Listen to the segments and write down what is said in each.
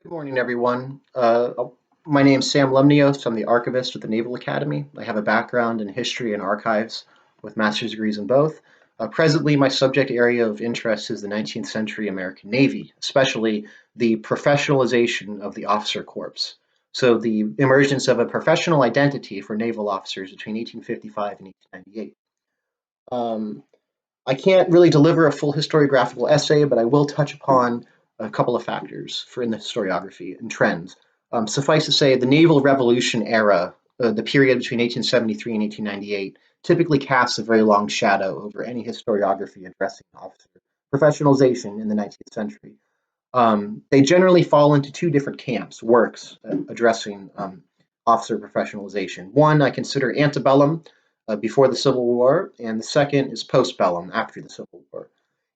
Good morning, everyone. My name's Sam Lemnios. I'm the archivist at the Naval Academy. I have a background in history and archives with master's degrees in both. Presently, my subject area of interest is the 19th century American Navy, especially the professionalization of the officer corps. So, the emergence of a professional identity for naval officers between 1855 and 1898. Um, I can't really deliver a full historiographical essay, but I will touch upon a couple of factors for in the historiography and trends. Suffice to say, the naval revolution era, the period between 1873 and 1898, typically casts a very long shadow over any historiography addressing officer professionalization in the 19th century. They generally fall into two different camps, works addressing officer professionalization. One I consider antebellum, before the Civil War, and the second is postbellum, after the Civil War.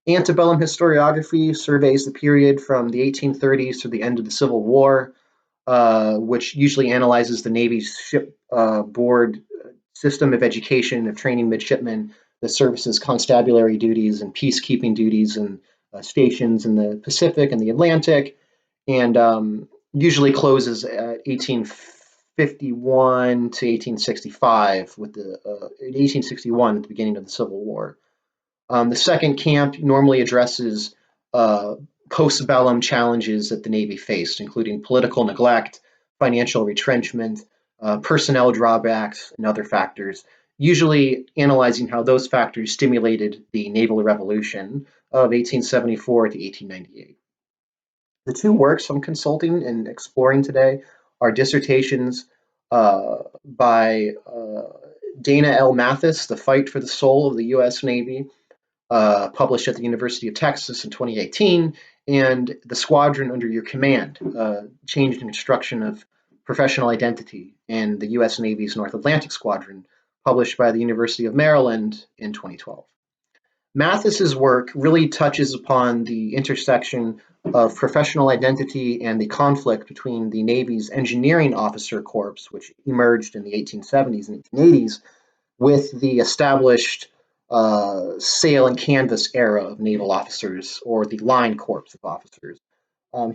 Antebellum historiography surveys the period from the 1830s to the end of the Civil War, which usually analyzes the Navy's ship board system of education, of training midshipmen, the service's constabulary duties and peacekeeping duties and stations in the Pacific and the Atlantic, and usually closes at 1851 to 1865, with the 1861 at the beginning of the Civil War. The second camp normally addresses uh, postbellum challenges that the Navy faced, including political neglect, financial retrenchment, personnel drawbacks, and other factors, usually analyzing how those factors stimulated the naval revolution of 1874 to 1898. The two works I'm consulting and exploring today are dissertations by Dana L. Mathis, The Fight for the Soul of the U.S. Navy, published at the University of Texas in 2018, and The Squadron Under Your Command, Change and Construction of Professional Identity in the U.S. Navy's North Atlantic Squadron, published by the University of Maryland in 2012. Mathis's work really touches upon the intersection of professional identity and the conflict between the Navy's engineering officer corps, which emerged in the 1870s and 1880s, with the established sail and canvas era of naval officers, or the line corps of officers.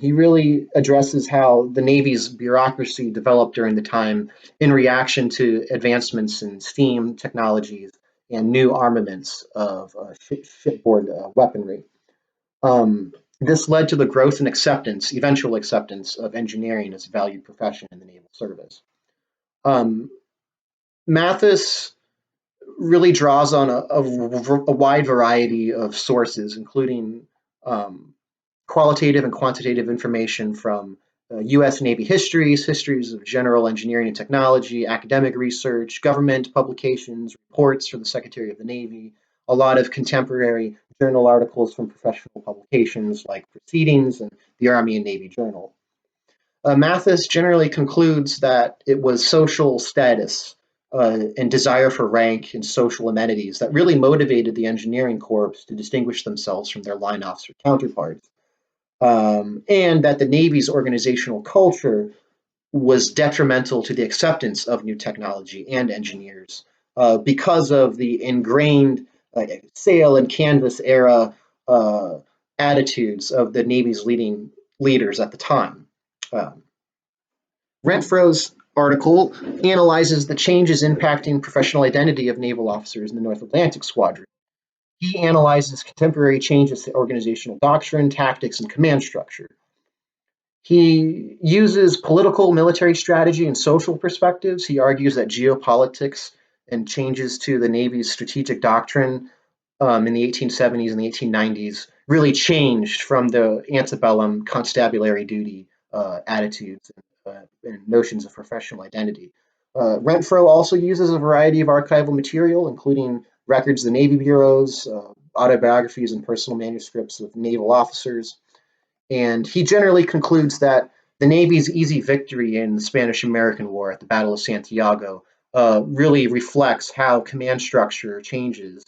He really addresses how the Navy's bureaucracy developed during the time in reaction to advancements in steam technologies and new armaments of shipboard weaponry. This led to the growth and acceptance, eventual acceptance of engineering as a valued profession in the naval service. Um, Mathis really draws on a wide variety of sources, including qualitative and quantitative information from U.S. Navy histories, histories of general engineering and technology, academic research, government publications, reports from the Secretary of the Navy, a lot of contemporary journal articles from professional publications like Proceedings and the Army and Navy Journal. Mathis generally concludes that it was social status and desire for rank and social amenities that really motivated the engineering corps to distinguish themselves from their line officer counterparts, and that the Navy's organizational culture was detrimental to the acceptance of new technology and engineers because of the ingrained sail and canvas era uh, attitudes of the Navy's leading leaders at the time. Um, Renfro's article analyzes the changes impacting professional identity of naval officers in the North Atlantic Squadron. He analyzes contemporary changes to organizational doctrine, tactics, and command structure. He uses political, military strategy, and social perspectives. He argues that geopolitics and changes to the Navy's strategic doctrine in the 1870s and the 1890s really changed from the antebellum constabulary duty attitudes and notions of professional identity. Renfro also uses a variety of archival material, including records of the Navy bureaus, autobiographies, and personal manuscripts of naval officers. And he generally concludes that the Navy's easy victory in the Spanish American War at the Battle of Santiago really reflects how command structure changes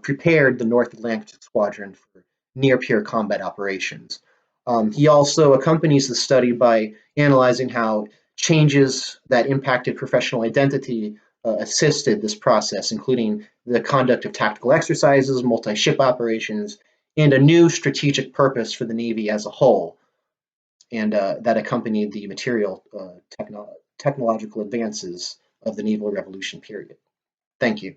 prepared the North Atlantic Squadron for near peer combat operations. He also accompanies the study by analyzing how changes that impacted professional identity assisted this process, including the conduct of tactical exercises, multi ship operations, and a new strategic purpose for the Navy as a whole. and that accompanied the material technological advances of the naval revolution period. Thank you.